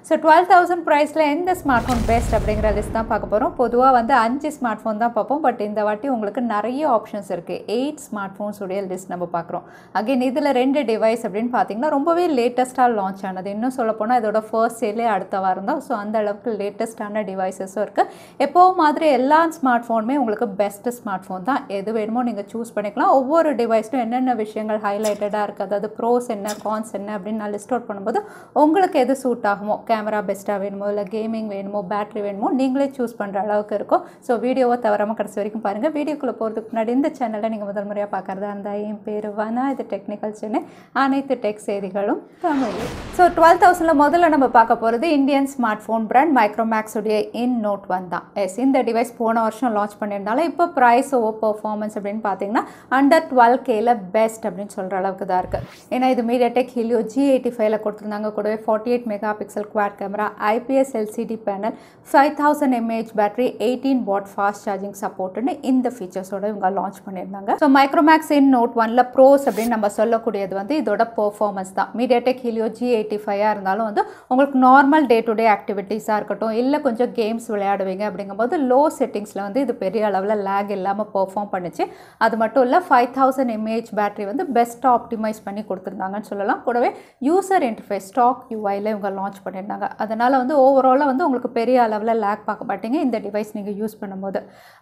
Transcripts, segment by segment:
So 12,000 ப்ரைஸில் எந்த smart phone best அப்படிங்கிற லிஸ்ட் தான் பார்க்க போகிறோம். பொதுவாக வந்து 5 ஸ்மார்ட் ஃபோன் தான் பார்ப்போம். பட் இந்த வாட்டி உங்களுக்கு நிறைய ஆப்ஷன்ஸ் இருக்குது. 8 ஸ்மார்ட் ஃபோன்ஸ் உடைய லிஸ்ட் நம்ம பார்க்குறோம். அகைன் இதில் 2 டிவைஸ் அப்படின்னு பார்த்தீங்கன்னா ரொம்பவே லேட்டஸ்ட்டாக லான்ச் ஆனது. இன்னும் சொல்லப்போனால் இதோட ஃபர்ஸ்ட் சேலே அடுத்த வாரம் தான். ஸோ அந்த அளவுக்கு லேட்டஸ்ட்டான டிவைசஸும் இருக்குது. எப்போவும் மாதிரி எல்லா ஸ்மார்ட் ஃபோனுமே உங்களுக்கு பெஸ்ட் ஸ்மார்ட் ஃபோன் தான். எது வேணுமோ நீங்கள் சூஸ் பண்ணிக்கலாம். ஒவ்வொரு டிவைஸ்லும் என்னென்ன விஷயங்கள் ஹைலைட்டடாக இருக்குது, அதாவது ப்ரோஸ் என்ன கான்ஸ் என்ன அப்படின்னு நான் லிஸ்ட் அவுட் பண்ணும்போது உங்களுக்கு எது சூட் ஆகுமோ, கேமரா பெஸ்ட்டாக வேணுமோ இல்லை கேமிங் வேணுமோ பேட்டரி வேணுமோ நீங்களே சூஸ் பண்ணுற அளவுக்கு இருக்கும். ஸோ வீடியோவை தவறாமல் கடைசி வரைக்கும் பாருங்கள். வீடியோக்குள்ளே போகிறதுக்கு முன்னாடி இந்த சேனலை நீங்கள் முதல் முறையாக பார்க்குறதா இருந்தால் என் பேர் வனா, இது டெக்னிக்கல் சென்னை, அனைத்து டெக் செய்திகளும் தமிழ். ஸோ 12,000 முதல்ல நம்ம பார்க்க போகிறது Indian smart phone brand Micromax உடைய Note 1 தான். எஸ், இந்த டிவைஸ் போன வருஷம் லான்ச் பண்ணியிருந்தாலும் இப்போ ப்ரைஸ் ஓவர் பர்ஃபார்மன்ஸ் அப்படின்னு பார்த்தீங்கன்னா அண்டர் 12Kல பெஸ்ட் அப்படின்னு சொல்கிற அளவுக்கு தான் இருக்குது. ஏன்னா இது MediaTek Helio G85ல கொடுத்துருந்தாங்க. கூடவே 48 mega pixel quad camera, IPS LCD panel, 5000 mAh battery, 18 watt fast charging சப்போர்ட்னு இந்த ஃபீச்சர்ஸோட இவங்க லான்ச் பண்ணியிருந்தாங்க. ஸோ மைக்ரோமேக்ஸ் Note 1ல ப்ரோஸ் அப்படின்னு நம்ம சொல்லக்கூடியது வந்து இதோட பெர்ஃபார்மன்ஸ் தான். MediaTek Helio G85 இருந்தாலும் வந்து உங்களுக்கு நார்மல் டே டு டே ஆக்டிவிட்டீஸாக இருக்கட்டும், இல்லை கொஞ்சம் கேம்ஸ் விளையாடுவீங்க அப்படிங்கும்போது லோ செட்டிங்ஸில் வந்து இது பெரிய அளவில் லேக் இல்லாமல் பெர்ஃபார்ம் பண்ணிச்சு. அது மட்டும் இல்லை 5000 mAh பேட்டரி வந்து பெஸ்ட்டாக ஆப்டிமைஸ் பண்ணி கொடுத்துருந்தாங்கன்னு சொல்லலாம். கூடவே யூசர் இன்டர்ஃபேஸ் ஸ்டாக் யூஐயில் இவங்க லான்ச் பண்ணியிருந்தாங்க. அதனால் வந்து ஓவராலாக வந்து உங்களுக்கு பெரிய அளவில் லேக் பார்க்க மாட்டீங்க இந்த டிவைஸ் நீங்கள் யூஸ் பண்ணும்போது.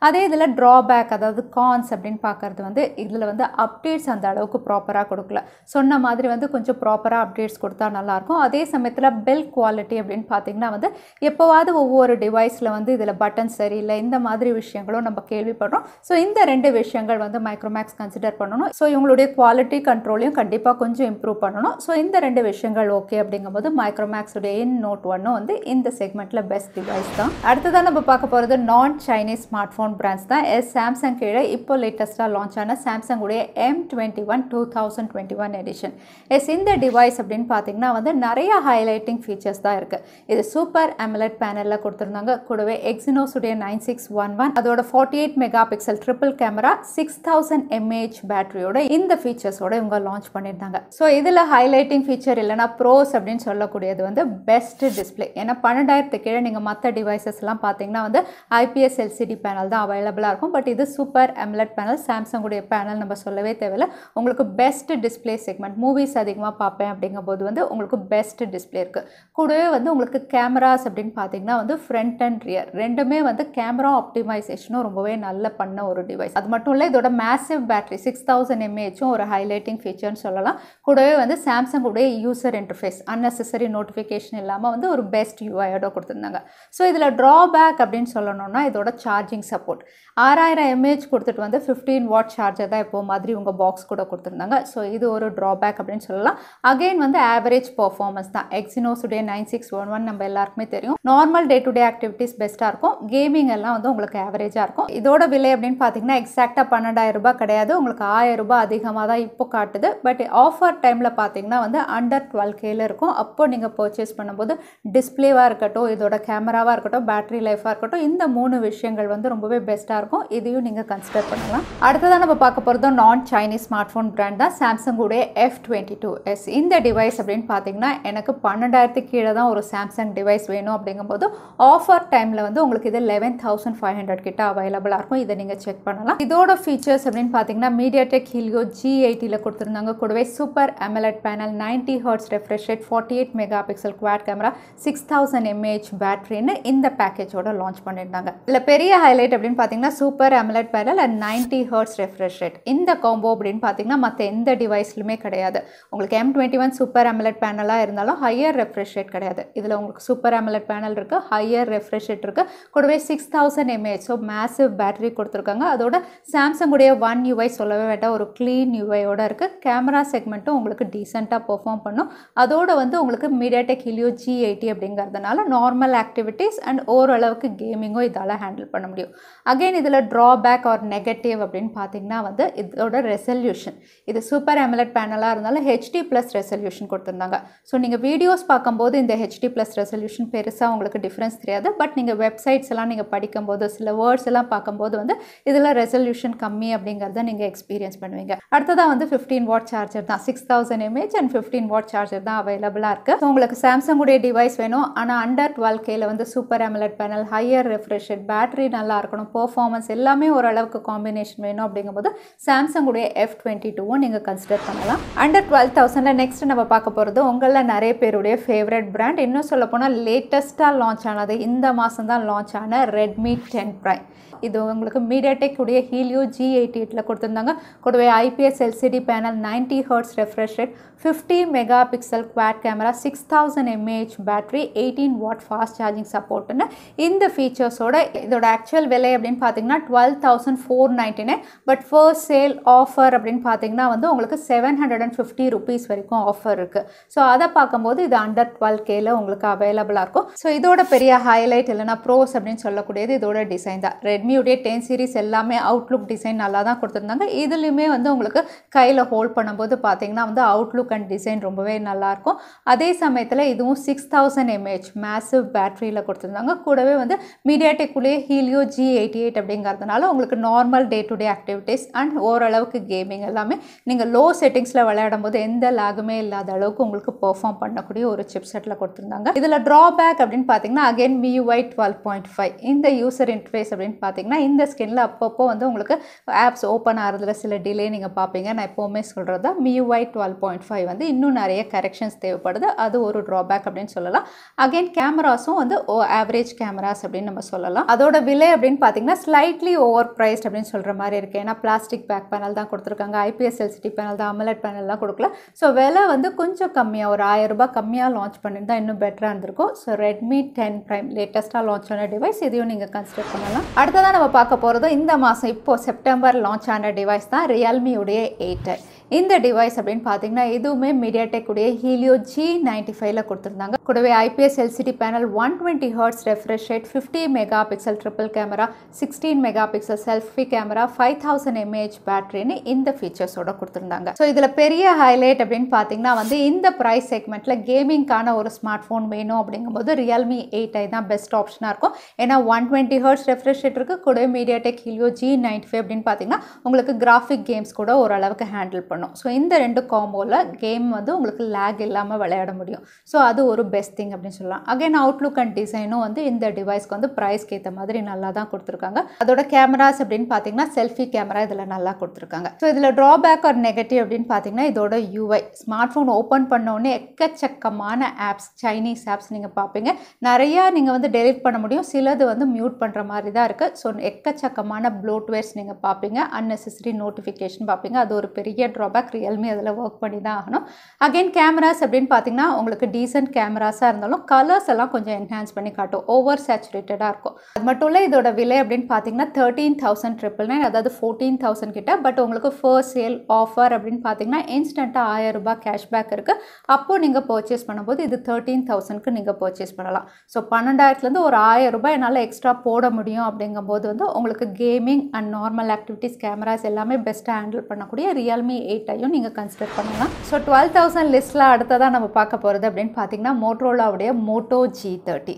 அதே இதில் ட்ராபேக், அதாவது கான்ஸ் அப்படின்னு பார்க்குறது வந்து இதில் வந்து அப்டேட்ஸ் அந்த அளவுக்கு ப்ராப்பராக கொடுக்கல. சொன்ன மாதிரி வந்து கொஞ்சம் ப்ராப்பராக அப்டேட்ஸ் கொடுத்தா நல்லாயிருக்கும். அதே சமயத்தில் பில்ட் குவாலிட்டி அப்படின்னு பார்த்தீங்கன்னா வந்து எப்போவாவது ஒவ்வொரு டிவைஸில் வந்து இதில் பட்டன் சரியில்லை, இந்த மாதிரி விஷயங்களும் நம்ம கேள்விப்படுறோம். ஸோ இந்த 2 விஷயங்கள் வந்து மைக்ரோமேக்ஸ் கன்சிடர் பண்ணணும். ஸோ இவங்களுடைய குவாலிட்டி கண்ட்ரோலையும் கண்டிப்பாக கொஞ்சம் இம்ப்ரூவ் பண்ணணும். ஸோ இந்த 2 விஷயங்கள் ஓகே அப்படிங்கும்போது மைக்ரோமேக்ஸ் உடைய Note 1 வந்து இந்த செக்மெண்ட்டில் பெஸ்ட் டிவைஸ் தான். அடுத்ததான் நம்ம பார்க்க போகிறது நான் சைனீஸ் ஸ்மார்ட் ஃபோன் பிராண்ட்ஸ் தான். சாம்சங் கீழே இப்போ லேட்டஸ்ட்டாக லான்ச் ஆன சாம்சங் உடைய M21 2021 எடிஷன். இந்த டிவைஸ் அப்படின்னு பார்த்தீங்கன்னா வந்து நிறைய ஹைலைட்டிங் ஃபீச்சர்ஸ் தான் இருக்குது. இது சூப்பர் AMOLED பேனலில் கொடுத்துருந்தாங்க. கூடவே எக்ஸினோஸ் உடைய 9611, அதோட 48 mega pixel triple camera, 6000 mAh பேட்டரியோட இந்த ஃபீச்சர்ஸோட இவங்க லான்ச் பண்ணியிருந்தாங்க. ஸோ இதில் ஹைலைட்டிங் ஃபீச்சர் இல்லைனா ப்ரோஸ் அப்படின்னு சொல்லக்கூடியது வந்து பெஸ்ட் டிஸ்பிளே. ஏன்னா 12,000 கீழே நீங்கள் மற்ற டிவைசஸ்லாம் பார்த்தீங்கன்னா வந்து IPS LCD பேனல் தான் அவைலபிளாக இருக்கும். பட் இது சூப்பர் AMOLED பேனல், சாம்சங் உடைய பேனல் நம்ம சொல்லவே தேவையில்லை. உங்களுக்கு பெஸ்ட் டிஸ்பிளே செக்மெண்ட், மூவிஸ் அதிகமாக பார்ப்பேன் அப்படிங்கும்போது வந்து உங்களுக்கு பெஸ்ட் டிஸ்பிளே இருக்குது. கூடவே வந்து உங்களுக்கு கேமராஸ் அப்படின்னு பார்த்தீங்கன்னா வந்து ஃப்ரண்ட் அண்ட் ரியர் ரெண்டுமே வந்து கேமரா ஆப்டிமைசேஷனும் ரொம்பவே நல்ல பண்ண ஒரு டிவைஸ். அது மட்டும் இல்லை இதோட மேசிவ் பேட்டரி 6000 mAh ஒரு ஹைலைட்டிங் ஃபீச்சர்னு சொல்லலாம். கூடவே வந்து சாம்சங் உடைய யூசர் இன்டர்ஃபேஸ் அன்னெசரி நோட்டிஃபிகேஷன் இல்லாமல் வந்து ஒரு பெஸ்ட் யூஐயோட கொடுத்துருந்தாங்க. ஸோ இதில் ட்ராபேக் அப்படின்னு சொல்லணும்னா இதோட சார்ஜிங் சப்போர்ட் 6000 mAh கொடுத்துட்டு வந்து 15 வாட் சார்ஜர் தான் இப்போ மாதிரி உங்கள் பாக்ஸ் கூட கொடுத்துருந்தாங்க. ஸோ இது ஒரு ட்ராபேக் அப்படின்னு சொல்லலாம். அகெயின் வந்து ஆவரேஜ் பர்ஃபார்மன்ஸ் தான். எக்ஸினோஸ் உடைய 9611 நம்ம எல்லாருக்குமே தெரியும். Normal day to day activities பெஸ்ட்டாக இருக்கும். கேமிங் எல்லாம் வந்து உங்களுக்கு ஆவரேஜாக இருக்கும். இதோட விலை அப்படின்னு பார்த்தீங்கன்னா எக்ஸாக்டாக 12,000 ரூபாய் கிடையாது, உங்களுக்கு 1000 ரூபாய் அதிகமாக தான் இப்போ காட்டுது. பட் ஆஃபர் டைமில் பார்த்தீங்கன்னா வந்து அண்டர் 12Kல இருக்கும். அப்போ நீங்கள் பர்ச்சேஸ் பண்ணும்போது டிஸ்பிளேவாக இருக்கட்டும், இதோட கேமராவாக இருக்கட்டும், பேட்டரி லைஃபாக இருக்கட்டும், இந்த 3 விஷயங்கள் வந்து ரொம்பவே பெஸ்ட்டாக இருக்கும். இதையும் நீங்கள் கன்சிடர் பண்ணலாம். அடுத்ததான் நம்ம பார்க்க போகிறது நான் சைனீஸ் ஸ்மார்ட் ஃபோன் பிராண்ட் தான் சாம்சங் உடைய F22s. இந்த டிவைஸ் அப்படின்னு பார்த்தீங்கன்னா எனக்கு 12,000 கீழே தான் ஒரு சாம்சங் டிவைஸ் வேணும் அப்படிங்கும்போது ஆஃபர் டைமில் வந்து உங்களுக்கு இது 11,500 கிட்ட அவைலபிளாக இருக்கும். இதை நீங்கள் செக் பண்ணலாம். இதோட ஃபீச்சர்ஸ் அப்படின்னு பார்த்தீங்கன்னா MediaTek Helio G80ல கொடுத்துருந்தாங்க. கூடவே super AMOLED panel, 90 Hz refresh rate, 48 mega pixel quad camera, 6000 mAh பேட்டரின்னு இந்த பேக்கேஜோட லான்ச் பண்ணியிருந்தாங்க. இதில் பெரிய ஹைலைட் அப்படின்னு பார்த்தீங்கன்னா super AMOLED panel and 90 Hz refresh rate. இந்த காம்போ அப்படின்னு பார்த்தீங்கன்னா மற்ற எந்த டிவைஸ்லுமே கிடையாது. உங்களுக்கு M21 சூப்பர் AMOLED பேனலாக இருந்தாலும் ஹையர் ரெஃப்ரெஷ் ரேட் கிடையாது. இதில் உங்களுக்கு சூப்பர் AMOLED பேனல் இருக்குது, ஹையர் ரெஃப்ரெஷ் ரேட் இருக்குது. கூடவே 6000 mAh ஸோ மேசிவ் பேட்டரி கொடுத்துருக்காங்க. அதோட சாம்சங் உடைய One UI சொல்லவே வேண்டாம், ஒரு க்ளீன் யூஐயோட இருக்குது. கேமரா செக்மெண்ட்டும் உங்களுக்கு டீசெண்டாக பெர்ஃபார்ம் பண்ணும். அதோட வந்து உங்களுக்கு MediaTek Helio G80 அப்படிங்கிறதுனால நார்மல் ஆக்டிவிட்டீஸ் அண்ட் ஓரளவுக்கு கேமிங்கும் இதால் ஹேண்டில் பண்ண முடியும். அகெயின் இதில் ட்ராபேக் ஆர் நெகட்டிவ் அப்படின்னு பார்த்தீங்கன்னா வந்து இதோட ரெசல்யூஷன். இது சூப்பர் AMOLED பேனலாக இருந்தாலும் HD+ ரெசல்யூஷன் கொடுத்துருந்தாங்க. ஸோ நீங்கள் வீடியோஸ் பார்க்கும்போது இந்த HD+ ரெசல்யூஷன் பெருசாக உங்களுக்கு டிஃப்ரென்ஸ் தெரியாது. பட் நீங்கள் வெப்சைட்ஸ் எல்லாம் நீங்கள் படிக்கும்போது சில வேர்ட்ஸ் எல்லாம் பார்க்கும்போது வந்து இதில் ரெசல்யூஷன் கம்மி அப்படிங்கிறத நீங்கள் எக்ஸ்பீரியன்ஸ் பண்ணுவீங்க. அடுத்ததாக வந்து 15 வாட் சார்ஜர் தான், 6000 mAh அண்ட் 15 வாட் சார்ஜர் தான் அவைலபிளாக இருக்குது. ஸோ உங்களுக்கு சாம்சங் உடைய இருக்கக்கூடிய டிவைஸ் வேணும் ஆனால் அண்டர் 12Kல வந்து super AMOLED panel, higher refresh rate, battery நல்லா இருக்கணும், பெர்ஃபார்மன்ஸ் எல்லாமே ஓரளவுக்கு காம்பினேஷன் வேணும் அப்படிங்கும்போது சாம்சங் உடைய F22 நீங்கள் கன்சிடர் பண்ணலாம். அண்டர் 12,000 நெக்ஸ்ட் நம்ம பார்க்க போகிறது உங்களில் நிறைய பேருடைய ஃபேவரட் பிராண்ட், இன்னும் சொல்ல போனால் லேட்டஸ்ட்டாக லான்ச் ஆனது, இந்த மாதம் தான் லான்ச் ஆன Redmi 10 Prime. இது உங்களுக்கு மீடியாடெக் உடைய ஹீலியோ G88ல கொடுத்துருந்தாங்க. கூடவே IPS LCD panel, 90 Hz refresh rate, 50 mega pixel quad camera, 6000 mAh battery, 18 watt fast charging சப்போர்ட்னு இந்த ஃபீச்சர்ஸோட இதோட ஆக்சுவல் விலை அப்படின்னு பார்த்தீங்கன்னா 12,499. பட் ஃபர்ஸ்ட் சேல் ஆஃபர் அப்படின்னு பார்த்தீங்கன்னா வந்து உங்களுக்கு 750 rupees வரைக்கும் ஆஃபர் இருக்குது. ஸோ அதை பார்க்கும்போது இது அண்டர் 12Kல உங்களுக்கு அவைலபிளாக இருக்கும். ஸோ இதோட பெரிய ஹைலைட் இல்லைனா ப்ரோஸ் அப்படின்னு சொல்லக்கூடியது இதோட டிசைன் தான். ரெட்மியுடைய 10 சீரிஸ் எல்லாமே அவுட்லுக் டிசைன் நல்லா தான் கொடுத்துருந்தாங்க. இதுலேயுமே வந்து உங்களுக்கு கையில் ஹோல்ட் பண்ணும்போது பார்த்தீங்கன்னா வந்து அவுட்லுக் அண்ட் டிசைன் ரொம்பவே நல்லாயிருக்கும். அதே சமயத்தில் இதுவும் 6000 mAh மேசிவ் பேட்டரியில் கொடுத்துருந்தாங்க. கூடவே வந்து மீடியாடெக்குள்ளேயே ஹீலியோ G88 அப்படிங்கிறதுனால உங்களுக்கு normal day to day activities and ஓரளவுக்கு கேமிங் எல்லாமே நீங்கள் லோ செட்டிங்ஸில் விளையாடும் போது எந்த லாகுமே இல்லாத அளவுக்கு உங்களுக்கு பெர்ஃபார்ம் பண்ணக்கூடிய ஒரு சிப் செட்டில் கொடுத்துருந்தாங்க. இதில் ட்ராபேக் அப்படின்னு பார்த்தீங்கன்னா அகைன் MIUI 12.5 இந்த யூசர் இன்டர்ஃபேஸ் அப்படின்னு பார்த்தீங்கன்னா இந்த ஸ்கின்ல அப்பப்போ வந்து உங்களுக்கு ஆப்ஸ் ஓப்பன் ஆகிறதுல சில டிலே நீங்கள் பார்ப்பீங்க. நான் எப்போவுமே சொல்கிறது தான் MIUI 12.5 வந்து இன்னும் நிறைய கரெக்ஷன்ஸ் தேவைப்படுது. அது ஒரு ட்ராபேக் அப்படின்னு சொல்லலாம். அகைன் கேமராஸும் வந்து ஆவரேஜ் கேமராஸ் அப்படின்னு நம்ம சொல்லலாம். அதோட விலை அப்படின்னு பார்த்தீங்கன்னா ஸ்லைட்லி ஓவர் ப்ரைஸ்ட் அப்படின்னு சொல்கிற மாதிரி இருக்குது. ஏன்னா பிளாஸ்டிக் பேக் பேனல் தான் கொடுத்துருக்காங்க, IPS LCD பேனல் தான், AMOLED பேனல்லாம் கொடுக்கல. ஸோ விலை வந்து கொஞ்சம் கம்மியாக ஒரு 1000 ரூபாய் கம்மியாக லான்ச் பண்ணியிருந்தால் இன்னும் பெட்டராக இருந்திருக்கும். ஸோ Redmi 10 Prime லேட்டஸ்ட்டாக லான்ச் ஆன டிவைஸ், இதையும் நீங்கள் கன்சிடர் பண்ணலாம். அடுத்ததான் நம்ம பார்க்க போகிறது இந்த மாதம் இப்போ செப்டம்பர் லான்ச் ஆன டிவைஸ் தான் Realme உடைய 8i. இந்த டிவைஸ் அப்படின்னு பார்த்தீங்கன்னா இதுவுமே மீடியாடெக் உடைய ஹீலியோ G95ல கொடுத்துருந்தாங்க. கூடவே IPS LCD panel, 120 Hz refresh rate, 50 mega pixel triple camera, 16 mega pixel selfie camera, 5000 mAh பேட்டரின்னு இந்த ஃபீச்சர்ஸோட கொடுத்துருந்தாங்க. ஸோ இதில் பெரிய ஹைலைட் அப்படின்னு பார்த்தீங்கன்னா வந்து இந்த ப்ரைஸ் செக்மெண்ட்டில் கேமிங்கான ஒரு ஸ்மார்ட் ஃபோன் வேணும் அப்படிங்கும்போது Realme 8i தான் பெஸ்ட் ஆப்ஷனாக இருக்கும். ஏன்னா 120 Hz ரெஃப்ரெஷ் ரேட் இருக்குது. கூடவே மீடியாடெக் ஹீலியோ G95 அப்படின்னு பார்த்தீங்கன்னா உங்களுக்கு கிராஃபிக் கேம்ஸ் கூட ஓரளவுக்கு ஹேண்டில் பண்ணும். ஸோ இந்த ரெண்டு காம்போவில் கேம் வந்து உங்களுக்கு லேக் இல்லாமல் விளையாட முடியும். ஸோ அது ஒரு பெஸ்ட் திங் அப்படின்னு சொல்லலாம். அகைன் அவுட்லுக் அண்ட் டிசைனும் வந்து இந்த டிவைஸ்க்கு வந்து ப்ரைஸ்க்கு ஏற்ற மாதிரி நல்லா தான் கொடுத்துருக்காங்க. அதோட கேமராஸ் அப்படின்னு பார்த்தீங்கன்னா செல்ஃபி கேமரா இதில் நல்லா கொடுத்துருக்காங்க. ஸோ இதில் ட்ராபேக் ஒரு நெகட்டிவ் அப்படின்னு பார்த்தீங்கன்னா இதோட UI ஸ்மார்ட் ஃபோன் ஓப்பன் பண்ணோடனே எக்கச்சக்கமான ஆப்ஸ், சைனீஸ் ஆப்ஸ் நீங்கள் பார்ப்பீங்க. நிறையா நீங்கள் வந்து டெலிட் பண்ண முடியும், சிலது வந்து மியூட் பண்ணுற மாதிரி தான் இருக்குது. ஸோ எக்கச்சக்கமான ப்ளோட்வேர்ஸ் நீங்கள் பார்ப்பீங்க, அன்னெசரி நோட்டிஃபிகேஷன் பார்ப்பீங்க. அது ஒரு பெரிய ட்ராபேக். Realme அதில் ஒர்க் பண்ணி தான் ஆகணும். அகைன் கேமராஸ் அப்படின்னு பார்த்தீங்கன்னா உங்களுக்கு டீசென்ட் கேமராஸாக இருந்தாலும் கலர்ஸ் எல்லாம் கொஞ்சம் என்ஹான்ஸ் பண்ணி காட்டும், ஓவர் சேச்சுரேட்டடாக இருக்கும். அது மட்டும் இல்லை இதோட விலை அப்படின்னு பார்த்தீங்கன்னா 13,999, அதாவது 14,000 கிட்ட. பட் உங்களுக்கு ஃபர்ஸ்ட் சேல் ஆஃபர் அப்படின்னு பார்த்தீங்கன்னா இன்ஸ்டண்ட்டாக 1000 ரூபாய் கேஷ்பேக் இருக்குது. அப்போது நீங்கள் பர்ச்சேஸ் பண்ணும்போது இது 13,000க்கு நீங்கள் பர்ச்சேஸ் பண்ணலாம். ஸோ 12,000லேருந்து ஒரு 1000 ரூபாய் என்னால் எக்ஸ்ட்ரா போட முடியும் அப்படிங்கும்போது வந்து உங்களுக்கு gaming and normal activities cameras எல்லாமே பெஸ்ட்டாக ஹேண்டில் பண்ணக்கூடிய Realme 8ஐயும் நீங்கள் கன்சிடர் பண்ணலாம். ஸோ 12,000 லிஸ்ட்டில் அடுத்ததாக நம்ம பார்க்க போகிறது அப்படின்னு பார்த்தீங்கன்னா மோட்டோரோலாவுடைய Moto G30.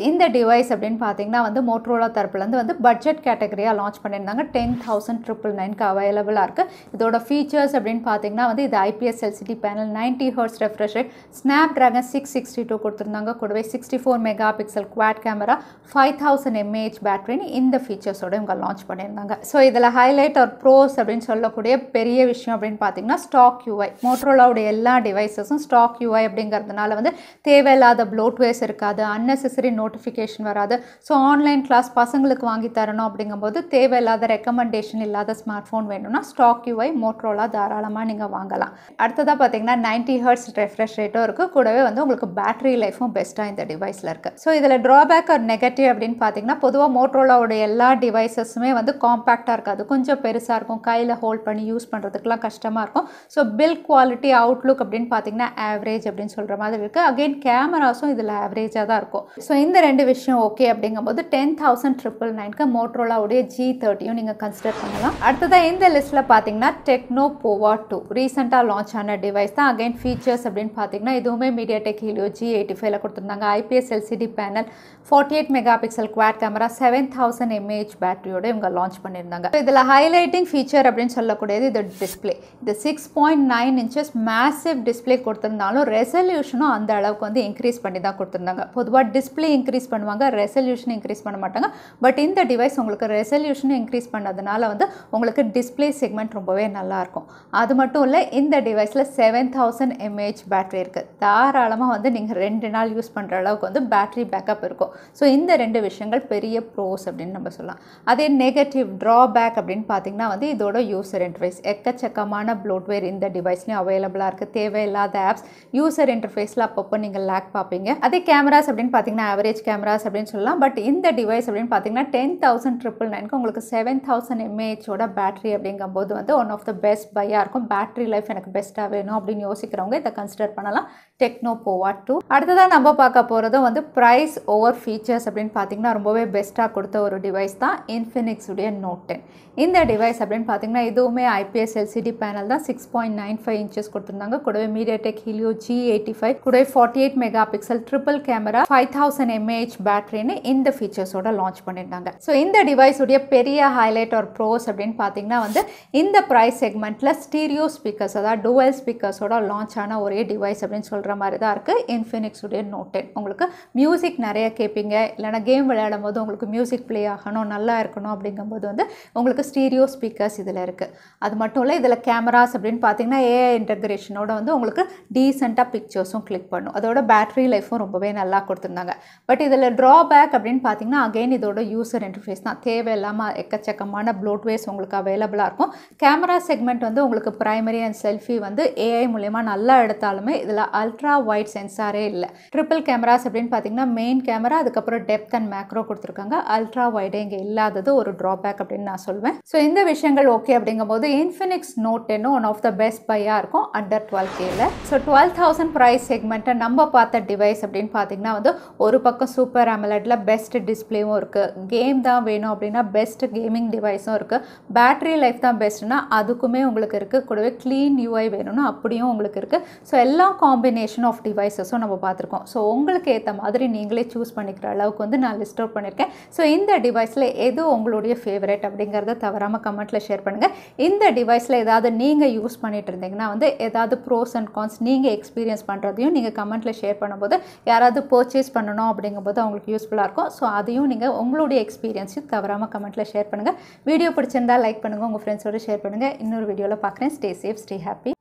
இந்த டிவைஸ் அப்படின்னு பார்த்தீங்கன்னா வந்து மோட்டோரோலா தரப்புலேருந்து வந்து பட்ஜெட் கேட்டகரியாக லான்ச் பண்ணியிருந்தாங்க. 10,999க்கு அவைலபிளாக இருக்குது. இதோட ஃபீச்சர்ஸ் அப்படின்னு பார்த்தீங்கன்னா வந்து இது IPS LCD panel, 90 Hz refresh rate, Snapdragon 662 கொடுத்துருந்தாங்க. கூடவே 64 mega pixel quad camera, 5000 mAh பேட்டரின்னு இந்த ஃபீச்சர்ஸோட இவங்க லான்ச் பண்ணியிருந்தாங்க. ஸோ இதில் ஹைலைட் ஒரு ப்ரோஸ் அப்படின்னு சொல்லக்கூடிய பெரிய விஷயம் அப்படின்னு பார்த்தீங்கன்னா ஸ்டாக் UI. மோட்டோரோலாவுடைய எல்லா டிவைஸஸும் ஸ்டாக் UI அப்படிங்கிறதுனால வந்து தேவையில்லாத ப்ளோட்வேர்ஸ் இருக்காது, அன்னெசரி நோட்டிஃபிகேஷன் வராது. ஸோ ஆன்லைன் கிளாஸ் பசங்களுக்கு வாங்கி தரணும் அப்படிங்கும்போது தேவையில்லாத ரெக்கமெண்டேஷன் இல்லாத ஸ்மார்ட் ஃபோன் வேணும்னா ஸ்டாக் UI மோட்டோரோலா தாராளமாக நீங்கள் வாங்கலாம். அடுத்ததாக பார்த்தீங்கன்னா 90 Hz ரெஃப்ரெஷ் ரேட்டும் இருக்குது. கூடவே வந்து உங்களுக்கு பேட்டரி லைஃபும் பெஸ்ட்டாக இந்த டிவைஸில் இருக்குது. ஸோ இதில் ட்ராபேக் ஒரு நெகட்டிவ் அப்படின்னு பார்த்தீங்கன்னா பொதுவாக மோட்டோரோலாவுடைய எல்லா டிவைஸஸுமே வந்து காம்பேக்டாக இருக்காது, கொஞ்சம் பெருசாக இருக்கும், கையில் ஹோல்ட் பண்ணி யூஸ் பண்ணுறதுக்குலாம் கஷ்டமாக இருக்கும். ஸோ பில்ட் குவாலிட்டி, அவுட்லுக் அப்படின்னு பார்த்தீங்கன்னா ஆவரேஜ் அப்படின்னு சொல்கிற மாதிரி இருக்குது. அகெயின் கேமராஸும் இதில் ஆவரேஜாக தான் இருக்கும். ஸோ இந்த ரெண்டு விஷயம் ஓகே அப்படிங்கும்போது 10,999க்கு மோட்டோரோலாவுடைய G30யும் நீங்கள் கன்சிடர் பண்ணலாம். அடுத்ததாக இந்த லிஸ்ட்டில் பார்த்தீங்கன்னா Tecno Pova 2 ரீசெண்டாக லான்ச் ஆன டிவைஸ் தான். அகைன் ஃபீச்சர்ஸ் அப்படின்னு பார்த்தீங்கன்னா இதுவுமே மீடியாடெக் ஹீலியோ G85ல கொடுத்துருந்தாங்க. IPS LCD panel, 48 mega pixel quad camera, 7000 mAh பேட்டரியோட இவங்க லான்ச் பண்ணியிருந்தாங்க. இதில் ஹைலைட்டிங் ஃபீச்சர் அப்படின்னு சொல்லக்கூடியது இது டிஸ்பிளே. இது 6.9 inches மேசிவ் டிஸ்பிளே கொடுத்துருந்தாலும் ரெசல்யூஷனும் அந்த அளவுக்கு வந்து இன்க்ரீஸ் பண்ணி தான் கொடுத்துருந்தாங்க. பொதுவாக டிஸ்பிளே இன்க்ரீஸ் பண்ணுவாங்க, ரெசல்யூஷன் இன்க்ரீஸ் பண்ண மாட்டாங்க. பட் இந்த டிவைஸ் உங்களுக்கு ரெசல்யூஷனும் இன்க்ரீஸ் பண்ணதுனால வந்து உங்களுக்கு டிஸ்பிளே செக்மெண்ட் ரொம்பவே நல்லாயிருக்கும். அது மட்டும் இல்லை, இந்த டிவைஸில் 7000 mAh பேட்டரி இருக்குது. தாராளமாக வந்து நீங்கள் 2 நாள் யூஸ் பண்ணுற அளவுக்கு வந்து பேட்டரி பேக்கப் இருக்கும். ஸோ இந்த 2 விஷயங்கள் பெரிய ப்ரோஸ் அப்படின்னு நம்ம சொல்லலாம். அதே நெகட்டிவ் ட்ராபேக் அப்படின்னு பார்த்தீங்கன்னா வந்து இதோட யூசர் இன்டர்ஃபேஸ் எக்கச்சக்கமான ப்ளோட்வேர் இந்த டிவைஸ்லையும் அவைலபிளாக இருக்குது. தேவையில்லாத ஆப்ஸ் யூசர் இன்டர்ஃபேஸில் அப்பப்போ நீங்கள் லேக் பார்ப்பீங்க. அதே கேமராஸ் அப்படின்னு பார்த்தீங்கன்னா ஆவரேஜ் கேமராஸ் அப்படின்னு சொல்லலாம். பட் இந்த டிவைஸ் அப்படின்னு பார்த்தீங்கன்னா 10,999 உங்களுக்கு 7000 mAhோட பேட்டரி அப்படிங்கும்போது வந்து ஒன் ஆஃப் த பெஸ்ட் பையாக இருக்கும். பேட்டரி லைஃப் எனக்கு பெஸ்ட்டாக வேணும் அப்படின்னு யோசிக்கிறவங்க இதை கன்சிடர் பண்ணலாம். டெக்னோ போவா 2. அடுத்ததான் நம்ம பார்க்க போகிறதும் வந்து ப்ரைஸ் ஓவர் ஃபீச்சர்ஸ் அப்படின்னு பார்த்தீங்கன்னா ரொம்பவே பெஸ்ட்டாக கொடுத்த ஒரு டிவைஸ் தான் இன்ஃபினிக்ஸ் உடைய நோட் 10. இந்த டிவைஸ் அப்படின்னு பார்த்தீங்கன்னா இதுவுமே IPS LCD பேனல் தான். 6.95 inches கொடுத்துருந்தாங்க. கூடவே மீடியாடெக் ஹீலியோ G85 கூடவே 48 மெகாபிக்சல் ட்ரிபிள் கேமரா 5000 mAh பேட்டரின்னு இந்த ஃபீச்சர்ஸோட லான்ச் பண்ணியிருந்தாங்க. ஸோ இந்த டிவைஸ் உடைய பெரிய ஹைலைட் ஒரு ப்ரோஸ் அப்படின்னு பார்த்தீங்கன்னா வந்து இந்த ப்ரைஸ் செக்மெண்ட்டில் ஸ்டீரியோ ஸ்பீக்கர்ஸ், அதாவது டுவல் ஸ்பீக்கர்ஸோட லான்ச் ஆன ஒரே டிவைஸ் அப்படின்னு சொல்கிற மாதிரி தான் இருக்குது இன்ஃபினிக்ஸ் உடைய நோட் 10. உங்களுக்கு மியூசிக் நிறைய கேட்பீங்க, இல்லைனா கேம் விளையாடும் போது உங்களுக்கு மியூசிக் ப்ளே ஆகணும், நல்லா இருக்கணும் அப்படிங்கும்போது வந்து உங்களுக்கு ஸ்டீரியோ ஸ்பீக்கர்ஸ் இதில் இருக்குது. அது மட்டும் இல்லை, இதில் கேமராஸ் அப்படின்னு பார்த்தீங்கன்னா AI இன்டெகிரேஷனோட வந்து உங்களுக்கு டீசெண்டாக பிக்சர்ஸும் கிளிக் பண்ணும். அதோட பேட்டரி லைஃப்பும் ரொம்பவே நல்லா கொடுத்துருந்தாங்க. பட் இதில் ட்ராபேக் அப்படின்னு பார்த்தீங்கன்னா அகெயின் இதோட யூசர் இன்டர்ஃபேஸ் தான். தேவையில்லாமல் எக்கச்சக்கமான ப்ளோட்வேர்ஸ் உங்களுக்கு அவைலபிளாக இருக்கும். கேமரா செக்மெண்ட் வந்து உங்களுக்கு பிரைமரி அண்ட் செல்ஃபி வந்து AI மூலயமா நல்லா எடுத்தாலுமே இதில் அல்ட்ரா வைட் சென்சாரே இல்லை. ட்ரிபிள் கேமராஸ் அப்படின்னு பார்த்தீங்கன்னா மெயின் கேமரா, அதுக்கப்புறம் டெப்த் அண்ட் மேக்ரோ கொடுத்துருக்காங்க. அல்ட்ரா வைடே இங்கே இல்லாதது ஒரு ட்ராபேக் அப்படின்னு நான் சொல்வேன். ஸோ இந்த விஷயங்கள் ஓகே அப்படிங்கும்போது Infinix note 10 one of the best பையாக இருக்கும் அண்டர் 12Kல. ஸோ 12,000 ப்ரைஸ் செக்மெண்ட்டை நம்ம பார்த்த டிவைஸ் அப்படின்னு பார்த்தீங்கன்னா வந்து ஒரு பக்கம் சூப்பர் AMOLEDல பெஸ்ட் டிஸ்பிளேவும் இருக்குது, கேம் தான் வேணும் அப்படின்னா பெஸ்ட் கேமிங் டிவைஸும் இருக்குது, பேட்டரி லைஃப் தான் பெஸ்ட்னா அதுக்குமே உங்களுக்கு இருக்குது, கூடவே க்ளீன் UI வேணும்னா அப்படியும் உங்களுக்கு இருக்குது. ஸோ எல்லா காம்பினேஷன் ஆஃப் டிவைஸஸும் நம்ம பார்த்துருக்கோம். ஸோ உங்களுக்கு ஏற்ற மாதிரி நீங்களே சூஸ் பண்ணிக்கிற அளவுக்கு வந்து நான் லிஸ்ட் அவுட் பண்ணியிருக்கேன். ஸோ இந்த டிவைஸில் எது உங்களுடைய ஃபேவரட் அப்படிங்கிறத தவறாமல் கமெண்ட்டில் ஷேர் பண்ணுங்கள். இந்த டிவைஸில் ஏதாவது நீங்கள் யூஸ் பண்ணிட்டு இருந்தீங்கன்னா வந்து ஏதாவது ப்ரோஸ் அண்ட் கான்ஸ் நீங்கள் எக்ஸ்பீரியன்ஸ் பண்ணுறதையும் நீங்கள் கமெண்ட்டில் ஷேர் பண்ணும்போது யாராவது பர்ச்சேஸ் பண்ணணும் அப்படிங்கும்போது அவங்களுக்கு யூஸ்ஃபுல்லாக இருக்கும். ஸோ அதையும் நீங்கள் உங்களுடைய எக்ஸ்பீரியன்ஸையும் தவறாமல் கமெண்ட்டில் ஷேர் பண்ணுங்கள். வீடியோ பிடிச்சிருந்தால் லைக் பண்ணுங்கள், உங்கள் ஃப்ரெண்ட்ஸோடு ஷேர் பண்ணுங்கள். இன்னொரு வீடியோவில் பார்க்குறேன். Stay safe, stay happy.